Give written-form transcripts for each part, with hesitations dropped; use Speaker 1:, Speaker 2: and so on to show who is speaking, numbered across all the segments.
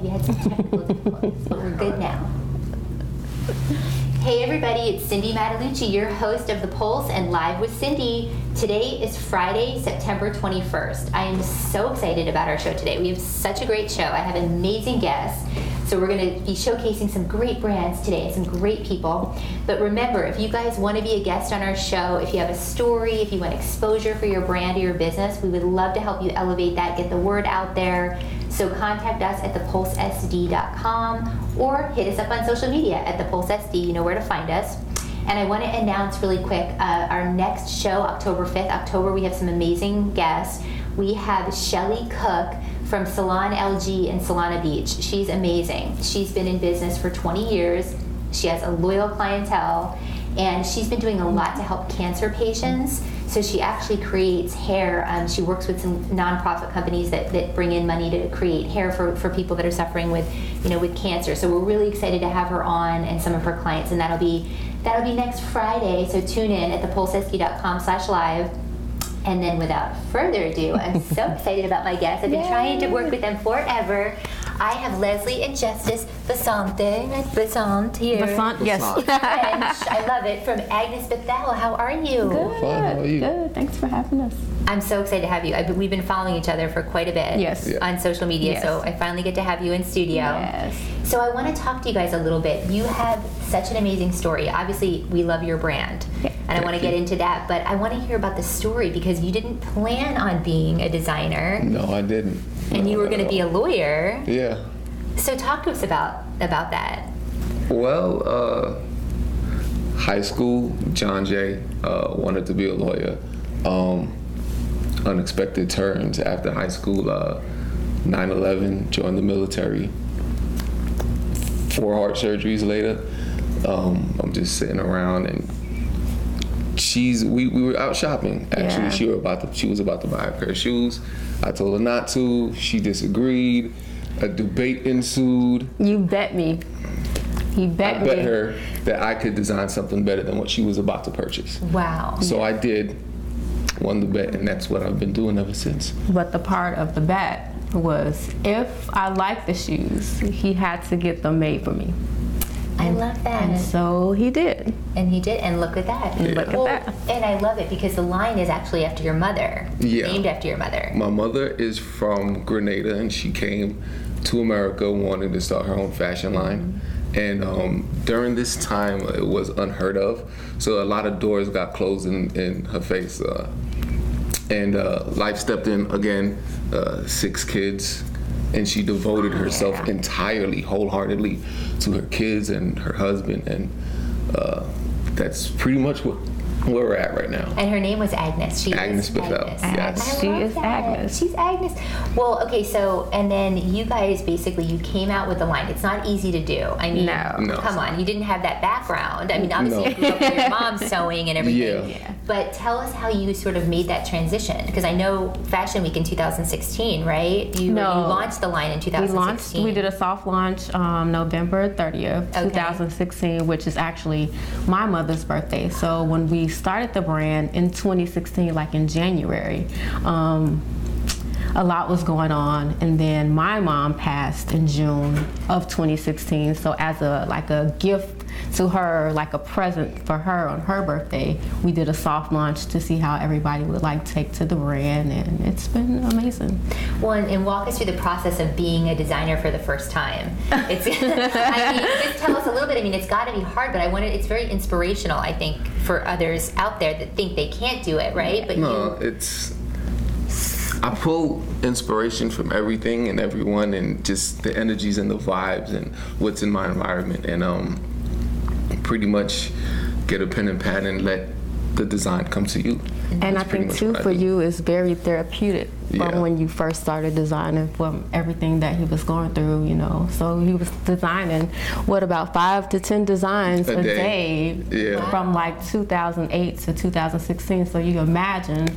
Speaker 1: We had some technical difficulties, but we're good now. Hey everybody, it's Cindy Matalucci, your host of The Pulse and Live with Cindy. Today is Friday, September 21st. I am so excited about our show today. We have such a great show. I have amazing guests. So we're going to be showcasing some great brands today, some great people. But remember, if you guys want to be a guest on our show, if you have a story, if you want exposure for your brand or your business, we would love to help you elevate that, get the word out there. So contact us at thepulsesd.com or hit us up on social media at thepulsesd. You know where to find us. And I want to announce really quick, our next show, October 5th, we have some amazing guests. We have Shelley Cooke from Salon LG in Solana Beach. She's amazing. She's been in business for 20 years. She has a loyal clientele, and she's been doing a lot to help cancer patients. So she actually creates hair. She works with some nonprofit companies that bring in money to create hair for people that are suffering with cancer. So we're really excited to have her on and some of her clients, and that'll be next Friday. So tune in at thepulsesd.com/live. And then without further ado, I'm so excited about my guests. I've been trying to work with them forever. I have Leslie and Justice Bessent here.
Speaker 2: Bessent, yes.
Speaker 1: French. I love it. From Agnes Bethel. How are you?
Speaker 2: Good.
Speaker 3: Fine. How are you?
Speaker 2: Good. Thanks for having us.
Speaker 1: I'm so excited to have you. We've been following each other for quite a bit on social media, so I finally get to have you in studio.
Speaker 2: Yes.
Speaker 1: So I want to talk to you guys a little bit. You have such an amazing story. Obviously, we love your brand, and I want to get into that, but I want to hear about the story because you didn't plan on being a designer.
Speaker 3: No, I didn't.
Speaker 1: And you were going to be a lawyer.
Speaker 3: Yeah.
Speaker 1: So talk to us about that.
Speaker 3: Well, high school, John Jay wanted to be a lawyer. Unexpected turns after high school, 9/11, joined the military. 4 heart surgeries later, I'm just sitting around, and we were out shopping. Actually,
Speaker 2: Yeah.
Speaker 3: she was about to buy a pair of shoes. I told her not to. She disagreed. A debate ensued.
Speaker 2: You bet me. He bet me.
Speaker 3: I bet her that I could design something better than what she was about to purchase.
Speaker 1: Wow.
Speaker 3: So I did, won the bet, and that's what I've been doing ever since.
Speaker 2: But the part of the bet was if I liked the shoes, he had to get them made for me.
Speaker 1: I love that.
Speaker 2: And so he did.
Speaker 1: And he did, and look at that.
Speaker 2: And look at that.
Speaker 1: And I love it because the line is actually after your mother.
Speaker 3: Yeah.
Speaker 1: Named after your mother.
Speaker 3: My mother is from Grenada, and she came to America wanting to start her own fashion line. And during this time, it was unheard of. So a lot of doors got closed in her face. And life stepped in again, 6 kids. And she devoted herself entirely, wholeheartedly to her kids and her husband. And that's pretty much where we're at right now.
Speaker 1: And her name was Agnes.
Speaker 3: Agnes Bethel. Yes.
Speaker 2: She is Agnes.
Speaker 1: She's Agnes. Well, okay, so, and then you guys basically, you came out with the line. It's not easy to do. I mean,
Speaker 2: No.
Speaker 1: come on, you didn't have that background. I mean, obviously you grew up with your mom sewing and everything.
Speaker 3: Yeah.
Speaker 1: But tell us how you sort of made that transition. Because I know Fashion Week in 2016, right? You launched the line in 2016.
Speaker 2: We did a soft launch November 30th, 2016, which is actually my mother's birthday. So when we started the brand in 2016, like in January, a lot was going on, and then my mom passed in June of 2016. So as a gift to her, like a present for her on her birthday, we did a soft launch to see how everybody would take to the brand, and it's been amazing.
Speaker 1: Well, and walk us through the process of being a designer for the first time. It's, I mean, just tell us a little bit. I mean, it's got to be hard, but it's very inspirational, I think, for others out there that think they can't do it, right? But
Speaker 3: I pull inspiration from everything and everyone, and just the energies and the vibes and what's in my environment, and pretty much get a pen and pad and let the design come to you.
Speaker 2: And I think too, for you, it's very therapeutic from when you first started designing, from everything that he was going through, So he was designing, about 5 to 10 designs a day from 2008 to 2016. So you imagine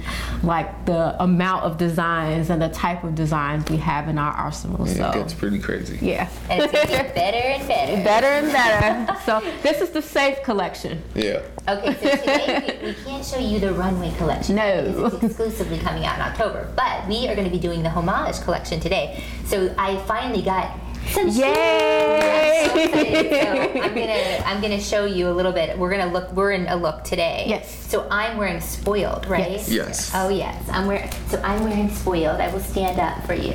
Speaker 2: the amount of designs and the type of designs we have in our arsenal.
Speaker 3: Yeah, it gets pretty crazy.
Speaker 2: Yeah.
Speaker 1: And it's going to get better and better.
Speaker 2: Better and better. So this is the safe collection.
Speaker 3: Yeah.
Speaker 1: Okay, so today we can't show you the runway collection.
Speaker 2: No.
Speaker 1: Because it's exclusively coming out in October. But we are going to be doing the homage collection today. So I finally got
Speaker 2: Yay!
Speaker 1: So I'm gonna show you a little bit. We're in a look today.
Speaker 2: Yes.
Speaker 1: So I'm wearing spoiled, right?
Speaker 2: Yes.
Speaker 3: Yes.
Speaker 1: Oh yes. I'm wearing spoiled. I will stand up for you.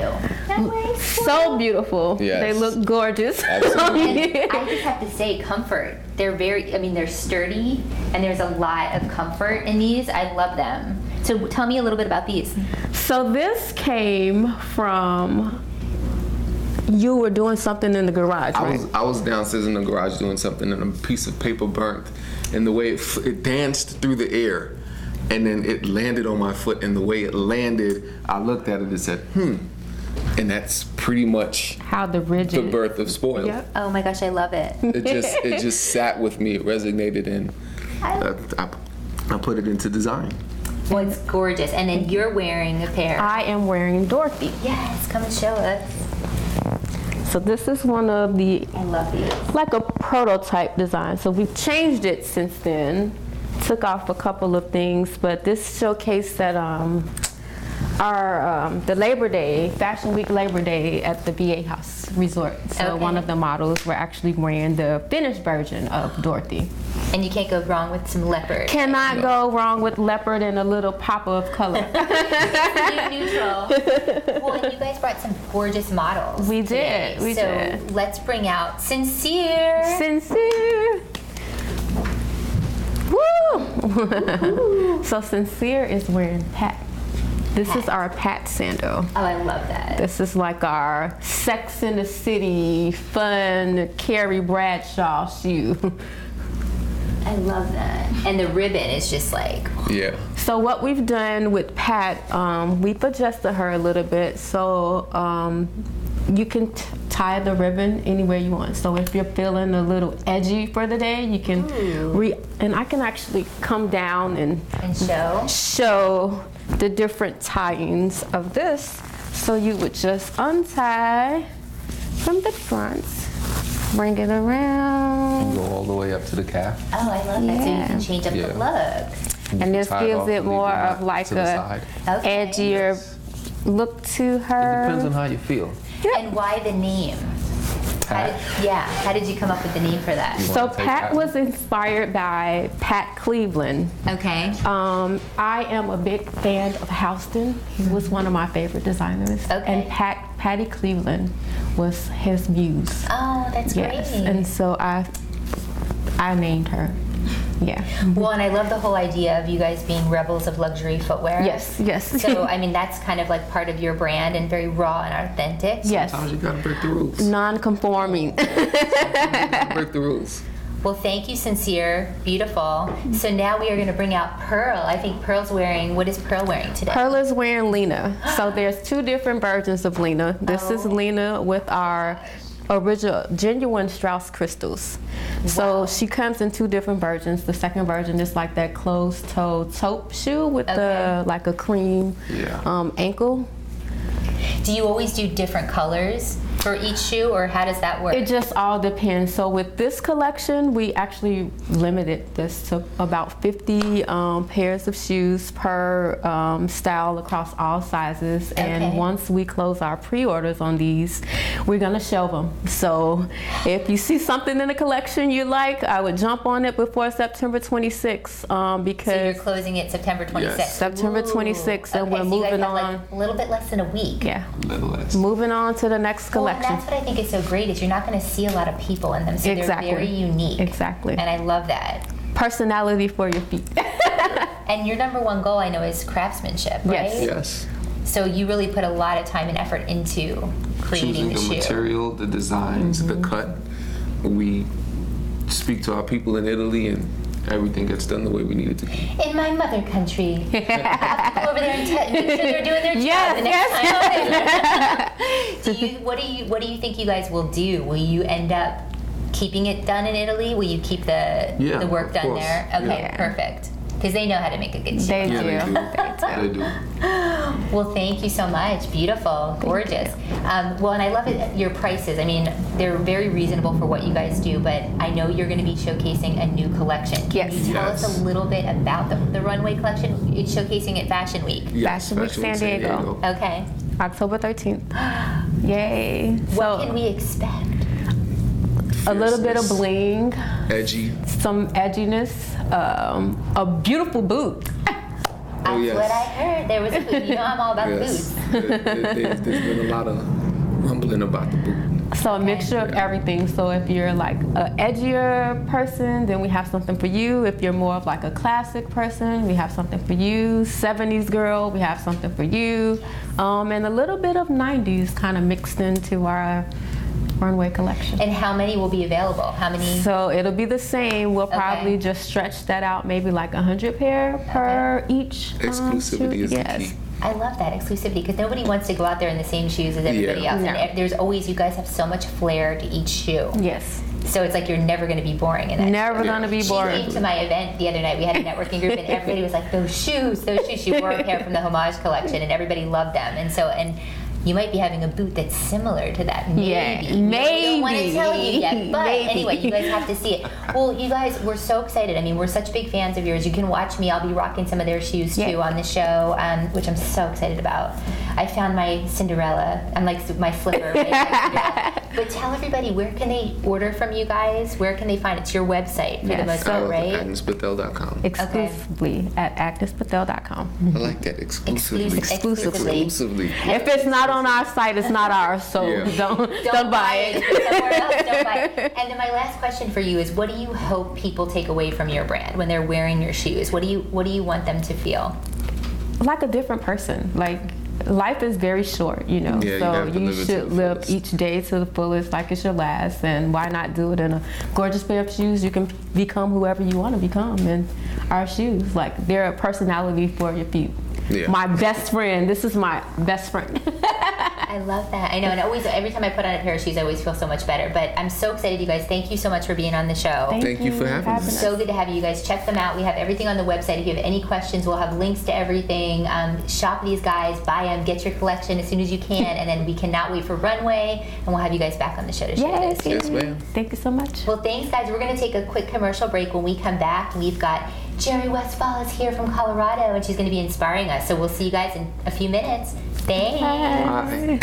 Speaker 1: I'm wearing spoiled.
Speaker 2: So beautiful.
Speaker 3: Yes.
Speaker 2: They look gorgeous.
Speaker 3: Absolutely.
Speaker 1: And I just have to say, comfort. They're sturdy, and there's a lot of comfort in these. I love them. So tell me a little bit about these.
Speaker 2: So this came from, you were doing something in the garage, right?
Speaker 3: I was downstairs in the garage doing something, and a piece of paper burnt, and the way it danced through the air, and then it landed on my foot, and the way it landed, I looked at it and said, and that's pretty much
Speaker 2: How the
Speaker 3: birth of Spoiled.
Speaker 2: Yep.
Speaker 1: Oh my gosh, I love it.
Speaker 3: It just sat with me. It resonated, and I put it into design.
Speaker 1: Well, it's gorgeous. And then you're wearing a pair.
Speaker 2: I am wearing Dorothy.
Speaker 1: Yes, come and show us.
Speaker 2: So this is one of the,
Speaker 1: I love these.
Speaker 2: like a prototype design. So we've changed it since then. Took off a couple of things, but this showcased that the Labor Day, Fashion Week Labor Day at the VA House Resort. So
Speaker 1: Okay.
Speaker 2: one of the models were actually wearing the finished version of Dorothy.
Speaker 1: And you can't go wrong with some leopard.
Speaker 2: Cannot go wrong with leopard and a little pop of color.
Speaker 1: Neutral. Well, and you guys brought some gorgeous models.
Speaker 2: We
Speaker 1: today.
Speaker 2: did, we did.
Speaker 1: So let's bring out Sincere.
Speaker 2: Sincere. Woo! So Sincere is wearing Pat. This is our Pat sandal.
Speaker 1: Oh, I love that.
Speaker 2: This is like our Sex in the City, fun Carrie Bradshaw shoe.
Speaker 1: I love that. And the ribbon is just like,
Speaker 3: Yeah.
Speaker 2: So what we've done with Pat, we've adjusted her a little bit. So you can tie the ribbon anywhere you want. So if you're feeling a little edgy for the day, you can and I can actually come down and show the different tie-ins of this. So you would just untie from the front, bring it around.
Speaker 3: Go all the way up to the calf.
Speaker 1: oh, I love that. So you can change up the look.
Speaker 2: And this
Speaker 3: Tie it
Speaker 2: gives
Speaker 3: off
Speaker 2: it
Speaker 3: and
Speaker 2: more
Speaker 3: leave the
Speaker 2: of
Speaker 3: knot
Speaker 2: like
Speaker 3: to the
Speaker 2: a
Speaker 3: side.
Speaker 1: Okay.
Speaker 2: edgier look to her.
Speaker 3: It depends on how you feel.
Speaker 1: And why the name?
Speaker 3: Pat.
Speaker 1: How did you come up with the name for that?
Speaker 2: So
Speaker 3: Take
Speaker 2: Pat
Speaker 3: Pat.
Speaker 2: was inspired by Pat Cleveland.
Speaker 1: Okay.
Speaker 2: I am a big fan of Houston. He was one of my favorite designers.
Speaker 1: Okay.
Speaker 2: And Patty Cleveland was his muse.
Speaker 1: Oh, that's
Speaker 2: Yes.
Speaker 1: great.
Speaker 2: And so I named her. Yeah.
Speaker 1: Well, and I love the whole idea of you guys being rebels of luxury footwear.
Speaker 2: Yes.
Speaker 1: So, I mean, that's kind of like part of your brand and very raw and authentic.
Speaker 2: Yes.
Speaker 3: Sometimes you gotta break the rules.
Speaker 2: Non-conforming.
Speaker 3: Break the rules.
Speaker 1: Well, thank you, Sincere. Beautiful. So now we are going to bring out Pearl. I think Pearl's wearing, what is Pearl wearing today?
Speaker 2: Pearl is wearing Lena. So there's two different versions of Lena. This is Lena with our original genuine Strauss crystals. So she comes in two different versions. The second version is like that closed-toe taupe shoe with the like a cream ankle.
Speaker 1: Do you always do different colors for each shoe, or how does that work?
Speaker 2: It just all depends. So with this collection, we actually limited this to about 50 pairs of shoes per style across all sizes. And once we close our pre-orders on these, we're gonna shelve them. So if you see something in the collection you like, I would jump on it before September 26th because
Speaker 1: so you're closing it September 26th.
Speaker 3: Yes.
Speaker 2: September 26th, and we're
Speaker 1: so
Speaker 2: moving
Speaker 1: you guys have
Speaker 2: on.
Speaker 1: like a little bit less than a week.
Speaker 2: Yeah,
Speaker 3: Little less.
Speaker 2: moving on to the next
Speaker 1: Well,
Speaker 2: collection.
Speaker 1: and that's what I think is so great is you're not going to see a lot of people in them, so
Speaker 2: Exactly.
Speaker 1: they're very unique.
Speaker 2: Exactly.
Speaker 1: And I love that.
Speaker 2: Personality for your feet.
Speaker 1: And your number one goal, I know, is craftsmanship, right?
Speaker 2: Yes.
Speaker 3: Yes.
Speaker 1: So you really put a lot of time and effort into creating
Speaker 3: Choosing
Speaker 1: the
Speaker 3: the
Speaker 1: shoe.
Speaker 3: material, the designs, the cut. We speak to our people in Italy, and everything gets done the way we need it to be.
Speaker 1: In my mother country. I have to go over there and make sure they're doing their job
Speaker 2: Yes,
Speaker 1: the next time. What do you think you guys will do? Will you end up keeping it done in Italy? Will you keep the work
Speaker 3: of
Speaker 1: done
Speaker 3: course.
Speaker 1: there? Okay,
Speaker 2: Yeah.
Speaker 1: perfect. Because they know how to make a good shoe.
Speaker 2: They
Speaker 3: Yeah,
Speaker 2: do.
Speaker 3: they do.
Speaker 1: Well, thank you so much. Beautiful, gorgeous. Well, and I love it, your prices. I mean, they're very reasonable for what you guys do, but I know you're going to be showcasing a new collection. Can
Speaker 2: Yes.
Speaker 1: you tell us a little bit about the runway collection? It's showcasing at Fashion Week.
Speaker 3: Yes,
Speaker 2: Fashion Week San Diego.
Speaker 1: Okay.
Speaker 2: October 13th. Yay.
Speaker 1: What can we expect?
Speaker 2: A little bit of bling.
Speaker 3: Edgy.
Speaker 2: Some edginess. A beautiful boot.
Speaker 1: That's what I heard. There was a boot. You know I'm all about boots.
Speaker 3: There's been a lot of rumbling about the boot.
Speaker 2: So a mixture of everything. So if you're like an edgier person, then we have something for you. If you're more of like a classic person, we have something for you. 70s girl, we have something for you. And a little bit of 90s kind of mixed into our runway collection.
Speaker 1: And how many will be available? How many?
Speaker 2: So it'll be the same. We'll probably just stretch that out, maybe like 100 pair per each.
Speaker 3: Exclusivity is the key.
Speaker 1: I love that exclusivity because nobody wants to go out there in the same shoes as everybody else. And there's always, you guys have so much flair to each shoe.
Speaker 2: Yes.
Speaker 1: So it's like you're never going to be boring in that.
Speaker 2: Never going to be boring.
Speaker 1: She came to my event the other night. We had a networking group and everybody was like, those shoes. She wore a pair from the Homage collection and everybody loved them. And you might be having a boot that's similar to that. Maybe.
Speaker 2: Yeah,
Speaker 1: maybe. I don't want to tell you yet. But anyway, you guys have to see it. Well, you guys, we're so excited. I mean, we're such big fans of yours. You can watch me. I'll be rocking some of their shoes too on the show, which I'm so excited about. I found my Cinderella. I'm like my slipper. Right? But tell everybody, where can they order from you guys? Where can they find it? It's your website for the most part, right?
Speaker 3: AgnesBethel.com.
Speaker 2: Exclusively at AgnesBethel.com.
Speaker 3: I like that. Exclusively.
Speaker 1: Exclusively.
Speaker 2: If it's not on our site, it's not ours, so don't buy it.
Speaker 1: Somewhere else, don't buy it. And then my last question for you is, what do you hope people take away from your brand when they're wearing your shoes? What do you want them to feel?
Speaker 2: Like a different person. Like, life is very short, you know, so you should live each day to the fullest like it's your last, and why not do it in a gorgeous pair of shoes? You can become whoever you want to become in our shoes. Like, they're a personality for your feet. My best friend. This is my best friend.
Speaker 1: I love that. I know, and always, every time I put on a pair of shoes, I always feel so much better. But I'm so excited, you guys. Thank you so much for being on the show.
Speaker 3: Thank you for having us.
Speaker 1: So good to have you guys. Check them out. We have everything on the website. If you have any questions, we'll have links to everything. Shop these guys, buy them, get your collection as soon as you can, and then we cannot wait for Runway, and we'll have you guys back on the show to share this.
Speaker 3: Yes, ma'am.
Speaker 2: Thank you so much.
Speaker 1: Well, thanks, guys. We're going to take a quick commercial break. When we come back, we've got Geri Westphal is here from Colorado, and she's going to be inspiring us. So we'll see you guys in a few minutes. Thanks.
Speaker 3: Bye.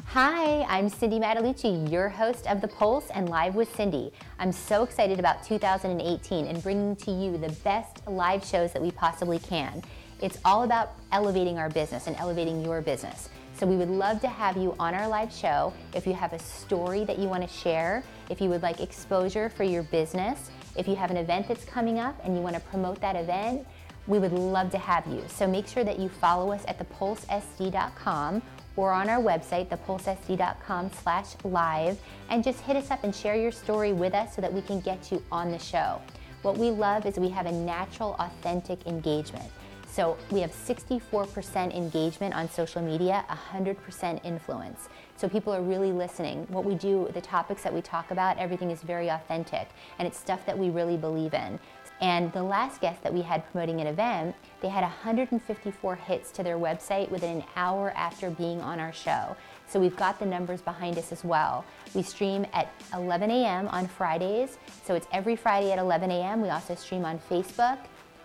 Speaker 1: Hi, I'm Cindy Matalucci, your host of The Pulse and Live with Cindy. I'm so excited about 2018 and bringing to you the best live shows that we possibly can. It's all about elevating our business and elevating your business. So we would love to have you on our live show. If you have a story that you want to share, if you would like exposure for your business, if you have an event that's coming up and you want to promote that event, we would love to have you. So make sure that you follow us at thepulsesd.com or on our website, thepulsesd.com/live, and just hit us up and share your story with us so that we can get you on the show. What we love is we have a natural, authentic engagement. So we have 64% engagement on social media, 100% influence. So people are really listening. What we do, the topics that we talk about, everything is very authentic, and it's stuff that we really believe in. And the last guest that we had promoting an event, they had 154 hits to their website within an hour after being on our show. So we've got the numbers behind us as well. We stream at 11 a.m. on Fridays, so it's every Friday at 11 a.m. We also stream on Facebook.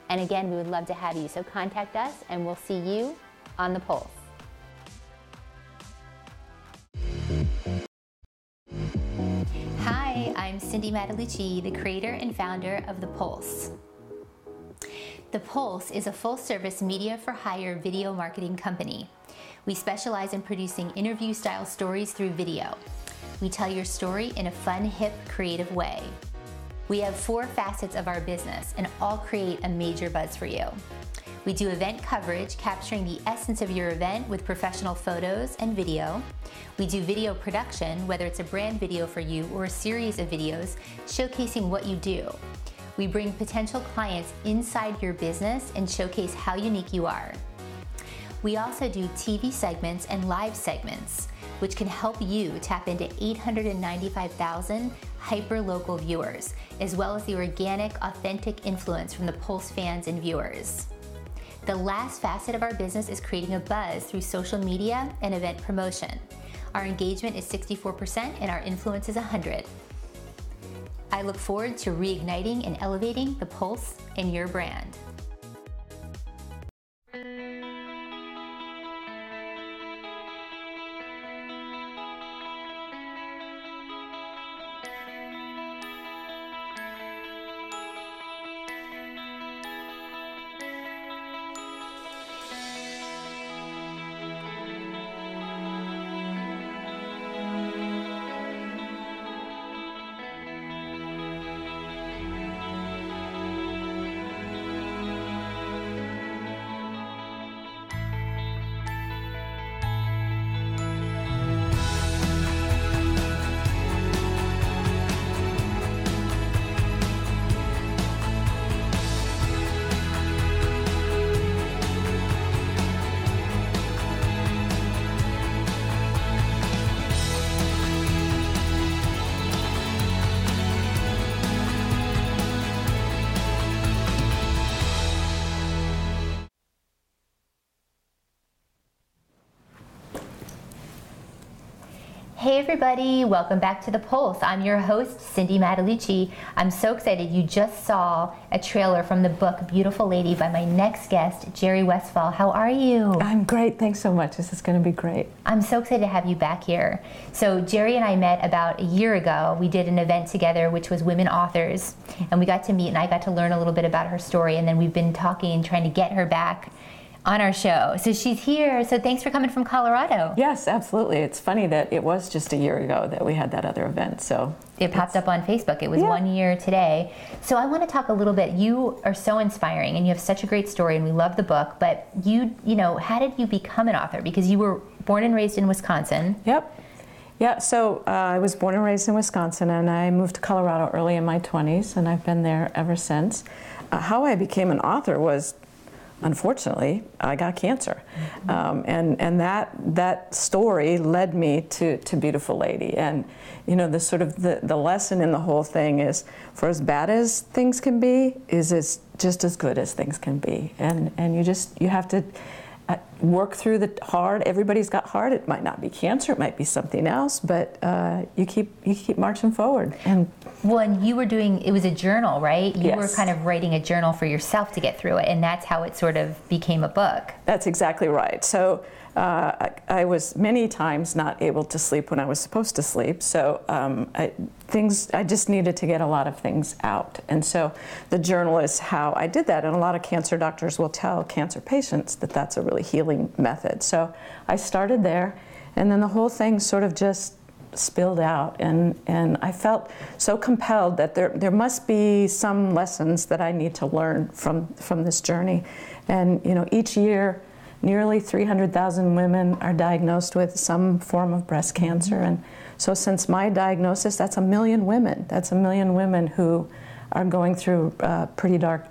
Speaker 1: And again, we would love to have you. So contact us and we'll see you on The Pulse. Hi, I'm Cindy Matalucci, the creator and founder of The Pulse. The Pulse is a full-service media for hire video marketing company. We specialize in producing interview-style stories through video. We tell your story in a fun, hip, creative way. We have 4 facets of our business and all create a major buzz for you. We do event coverage, capturing the essence of your event with professional photos and video. We do video production, whether it's a brand video for you or a series of videos showcasing what you do. We bring potential clients inside your business and showcase how unique you are. We also do TV segments and live segments, which can help you tap into 895,000 hyper-local viewers, as well as the organic, authentic influence from the Pulse fans and viewers. The last facet of our business is creating a buzz through social media and event promotion. Our engagement is 64% and our influence is 100. I look forward to reigniting and elevating the Pulse in your brand. Hey everybody, welcome back to The Pulse. I'm your host, Cindy Mattalucci. I'm so excited you just saw a trailer from the book Beautiful Lady by my next guest, Geri Westphal. How are you?
Speaker 4: I'm great, thanks so much. This is going to be great.
Speaker 1: I'm so excited to have you back here. So Geri and I met about a year ago. We did an event together which was Women Authors, and we got to meet and I got to learn a little bit about her story, and then we've been talking and trying to get her back on our show. So she's here. So thanks for coming from Colorado.
Speaker 4: Yes, absolutely. It's funny that it was just a year ago that we had that other event. So
Speaker 1: it popped up on Facebook. It was 1 year today. So I want to talk a little bit. You are so inspiring and you have such a great story and we love the book, but you know, how did you become an author? Because you were born and raised in Wisconsin.
Speaker 4: Yep. Yeah, so I was born and raised in Wisconsin and I moved to Colorado early in my 20s and I've been there ever since. How I became an author was, unfortunately, I got cancer, and that story led me to Beautiful Lady. And you know, the lesson in the whole thing is, for as bad as things can be, is just as good as things can be. And you have to work through the hard. Everybody's got hard. It might not be cancer. It might be something else. But you keep marching forward. And
Speaker 1: when you were doing, it was a journal, right? You
Speaker 4: Yes.
Speaker 1: were kind of writing a journal for yourself to get through it, and that's how it sort of became a book.
Speaker 4: That's exactly right. So I was many times not able to sleep when I was supposed to sleep. So I just needed to get a lot of things out. And so the journal is how I did that. And a lot of cancer doctors will tell cancer patients that that's a really healing method. So I started there, and then the whole thing sort of just spilled out, and I felt so compelled that there must be some lessons that I need to learn from this journey. And you know, each year nearly 300,000 women are diagnosed with some form of breast cancer, and so since my diagnosis, that's 1 million women. That's 1 million women who are going through pretty dark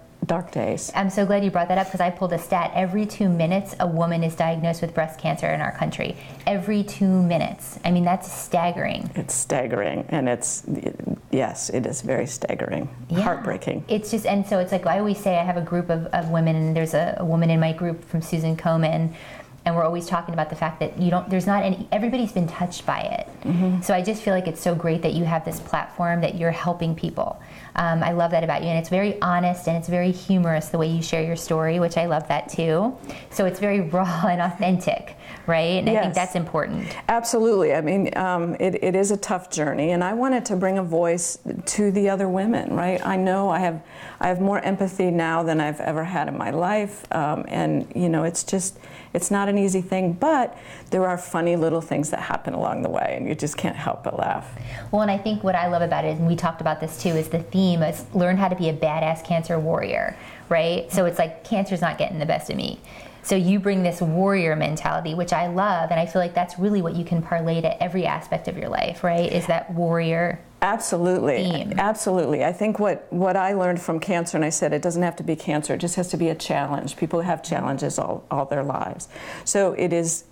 Speaker 4: days.
Speaker 1: I'm so glad you brought that up because I pulled a stat. Every 2 minutes, a woman is diagnosed with breast cancer in our country. Every 2 minutes. I mean, that's staggering.
Speaker 4: It's staggering, and yes, it is very staggering, heartbreaking.
Speaker 1: It's just, and so it's like I always say, I have a group of women, and there's a woman in my group from Susan Komen, and we're always talking about the fact that everybody's been touched by it. Mm-hmm. So I just feel like it's so great that you have this platform that you're helping people. I love that about you, and it's very honest and it's very humorous the way you share your story, which I love that too. So it's very raw and authentic, right? And
Speaker 4: yes.
Speaker 1: I think that's important.
Speaker 4: Absolutely. I mean, it is a tough journey, and I wanted to bring a voice to the other women, right? I know I have more empathy now than I've ever had in my life, and you know, it's not an easy thing, but there are funny little things that happen along the way, and you just can't help but laugh.
Speaker 1: Well, and I think what I love about it, and we talked about this too, is the theme is learn how to be a badass cancer warrior, right? So it's like cancer's not getting the best of me. So you bring this warrior mentality, which I love, and I feel like that's really what you can parlay to every aspect of your life, right? Is that warrior
Speaker 4: Absolutely.
Speaker 1: theme.
Speaker 4: Absolutely. I think what I learned from cancer, and I said it doesn't have to be cancer, it just has to be a challenge. People have challenges all their lives. So it is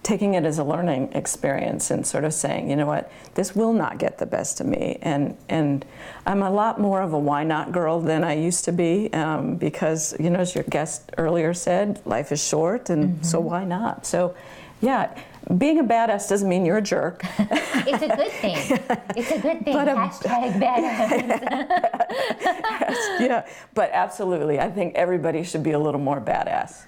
Speaker 4: taking it as a learning experience and sort of saying, you know what, this will not get the best of me. And I'm a lot more of a why not girl than I used to be, because, you know, as your guest earlier said, life is short, and so why not? So yeah, being a badass doesn't mean you're a jerk.
Speaker 1: It's a good thing. It's a good thing. Hashtag badass.
Speaker 4: Yes, yeah, but absolutely, I think everybody should be a little more badass.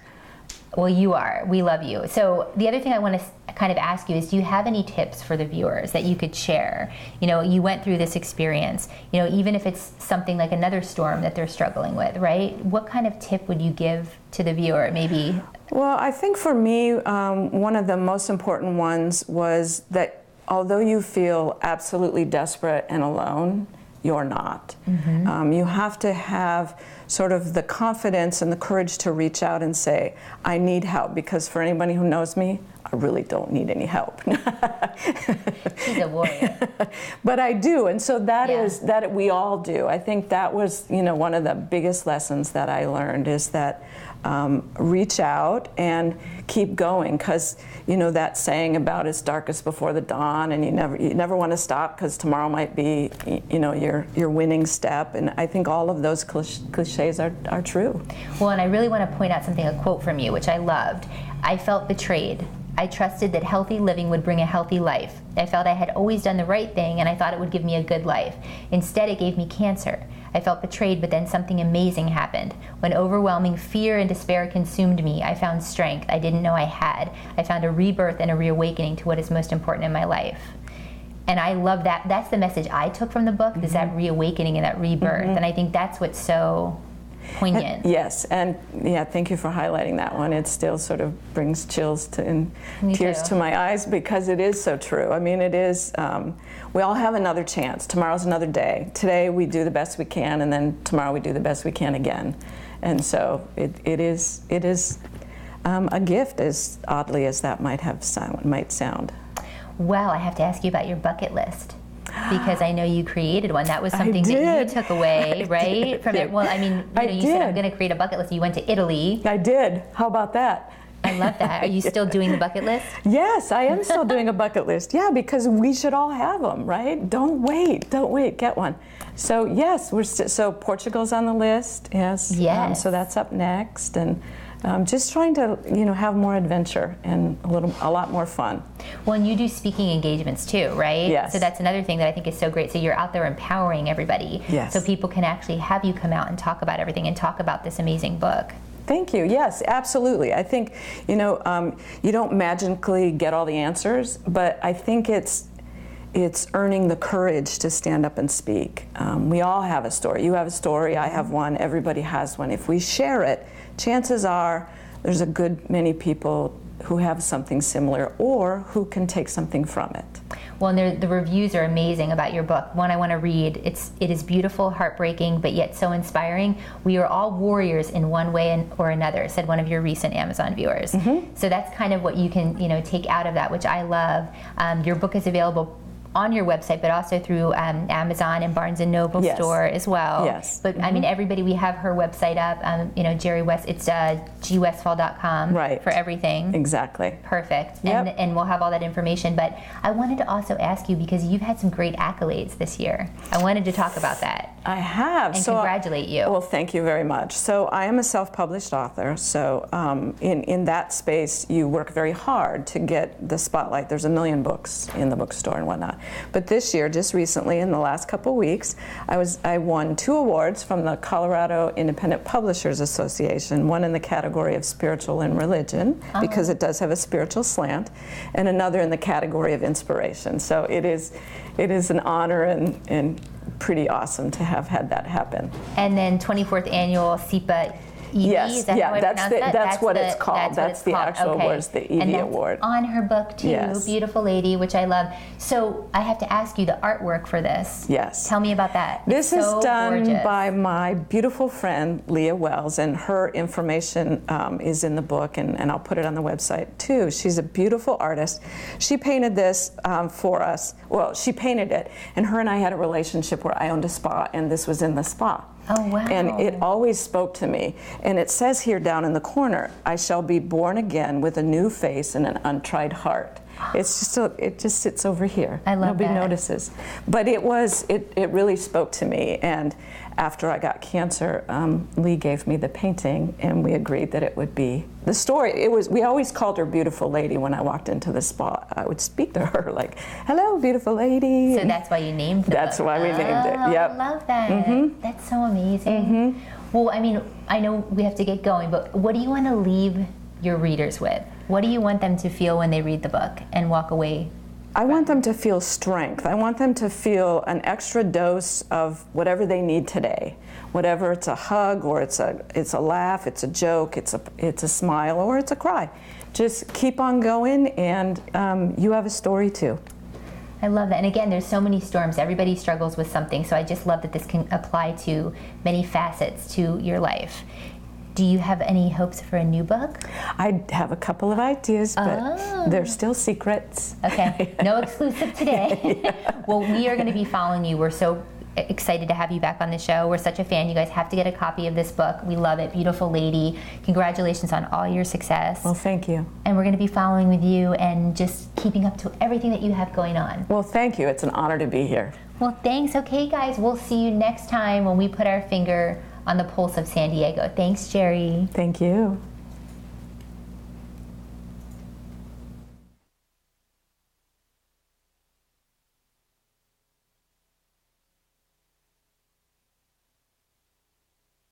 Speaker 1: Well, you are. We love you. So the other thing I want to kind of ask you is, do you have any tips for the viewers that you could share? You know, you went through this experience, you know, even if it's something like another storm that they're struggling with, right? What kind of tip would you give to the viewer, maybe?
Speaker 4: Well, I think for me, one of the most important ones was that although you feel absolutely desperate and alone, you're not. Mm-hmm. You have to have sort of the confidence and the courage to reach out and say, I need help, because for anybody who knows me, I really don't need any help.
Speaker 1: She's a warrior.
Speaker 4: But I do, and so that we all do. I think that was, you know, one of the biggest lessons that I learned is that reach out and keep going, because you know that saying about it's darkest before the dawn, and you never want to stop because tomorrow might be, you know, your winning step. And I think all of those cliches are true.
Speaker 1: Well, and I really want to point out something, a quote from you, which I loved. I felt betrayed. I trusted that healthy living would bring a healthy life. I felt I had always done the right thing, and I thought it would give me a good life. Instead, it gave me cancer. I felt betrayed, but then something amazing happened. When overwhelming fear and despair consumed me, I found strength I didn't know I had. I found a rebirth and a reawakening to what is most important in my life. And I love that. That's the message I took from the book, is that reawakening and that rebirth. And I think that's what's so poignant.
Speaker 4: Yes, and yeah, thank you for highlighting that one. It still sort of brings chills and tears to my eyes, because it is so true. I mean, it is, we all have another chance. Tomorrow's another day. Today we do the best we can, and then tomorrow we do the best we can again. And so it is a gift, as oddly as that might sound.
Speaker 1: Well, I have to ask you about your bucket list, because I know you created one. That was something that you took away, right? From it. Well, I mean, you said, I'm going to create a bucket list. You went to Italy.
Speaker 4: I did. How about that?
Speaker 1: I love that. Are you still doing the bucket list?
Speaker 4: Yes, I am still doing a bucket list. Yeah, because we should all have them, right? Don't wait, get one. So yes, so Portugal's on the list. Yes.
Speaker 1: Yes.
Speaker 4: So that's up next, and just trying to have more adventure and a lot more fun.
Speaker 1: Well, and you do speaking engagements too, right?
Speaker 4: Yes.
Speaker 1: So that's another thing that I think is so great. So you're out there empowering everybody.
Speaker 4: Yes.
Speaker 1: So people can actually have you come out and talk about everything and talk about this amazing book.
Speaker 4: Thank you. Yes, absolutely. I think, you don't magically get all the answers, but I think it's earning the courage to stand up and speak. We all have a story. You have a story, I have one, everybody has one. If we share it, chances are there's a good many people who have something similar or who can take something from it.
Speaker 1: Well, and the reviews are amazing about your book. One I want to read. It is beautiful, heartbreaking, but yet so inspiring. We are all warriors in one way or another, said one of your recent Amazon viewers. So that's kind of what you can take out of that, which I love. Your book is available on your website, but also through Amazon and Barnes & Noble store as well.
Speaker 4: Yes.
Speaker 1: But I mean, everybody, we have her website up, Geri West, it's gwestphal.com for everything.
Speaker 4: Exactly.
Speaker 1: Perfect.
Speaker 4: Yep.
Speaker 1: And we'll have all that information. But I wanted to also ask you, because you've had some great accolades this year. I wanted to talk about that.
Speaker 4: I have.
Speaker 1: And congratulate you.
Speaker 4: Well, thank you very much. So I am a self-published author. So in that space, you work very hard to get the spotlight. There's 1 million books in the bookstore and whatnot. But this year, just recently, in the last couple weeks, I won 2 awards from the Colorado Independent Publishers Association, one in the category of spiritual and religion, because it does have a spiritual slant, and another in the category of inspiration. So it is an honor and pretty awesome to have had that happen.
Speaker 1: And then 24th annual SEPA EV,
Speaker 4: yes,
Speaker 1: is that how I pronounce that?
Speaker 4: That's what it's called. That's the actual award, the EV
Speaker 1: and that's
Speaker 4: award.
Speaker 1: On her book too,
Speaker 4: yes.
Speaker 1: Beautiful lady, which I love. So I have to ask you the artwork for this.
Speaker 4: Yes.
Speaker 1: Tell me about that.
Speaker 4: This
Speaker 1: it's
Speaker 4: is
Speaker 1: so
Speaker 4: done
Speaker 1: gorgeous.
Speaker 4: by my beautiful friend Leah Wells, and her information is in the book, and I'll put it on the website too. She's a beautiful artist. She painted this for us. Well, she painted it, and her and I had a relationship where I owned a spa, and this was in the spa.
Speaker 1: Oh, wow.
Speaker 4: And it always spoke to me. And it says here down in the corner, I shall be born again with a new face and an untried heart. It's just it just sits over here.
Speaker 1: I love
Speaker 4: Nobody
Speaker 1: that.
Speaker 4: notices. But it really spoke to me. And after I got cancer, Lee gave me the painting, and we agreed that it would be the story. We always called her Beautiful Lady when I walked into the spa. I would speak to her like, "Hello, beautiful lady."
Speaker 1: So that's why you named the
Speaker 4: That's
Speaker 1: book.
Speaker 4: why we named it. Yep.
Speaker 1: I love that. That's so amazing. Well, I mean, I know we have to get going, but what do you want to leave your readers with? What do you want them to feel when they read the book and walk away?
Speaker 4: I want them to feel strength. I want them to feel an extra dose of whatever they need today. Whatever, it's a hug, or it's a laugh, it's a joke, it's a smile, or it's a cry. Just keep on going, and you have a story too.
Speaker 1: I love that. And again, there's so many storms. Everybody struggles with something. So I just love that this can apply to many facets to your life. Do you have any hopes for a new book?
Speaker 4: I have a couple of ideas, but they're still secrets.
Speaker 1: Okay, no exclusive today. Well, we are going to be following you. We're so excited to have you back on the show. We're such a fan. You guys have to get a copy of this book. We love it. Beautiful lady. Congratulations on all your success.
Speaker 4: Well, thank you.
Speaker 1: And we're going to be following with you and just keeping up to everything that you have going on.
Speaker 4: Well, thank you. It's an honor to be here.
Speaker 1: Well, thanks. Okay, guys, we'll see you next time when we put our finger on the pulse of San Diego. Thanks, Geri.
Speaker 4: Thank you.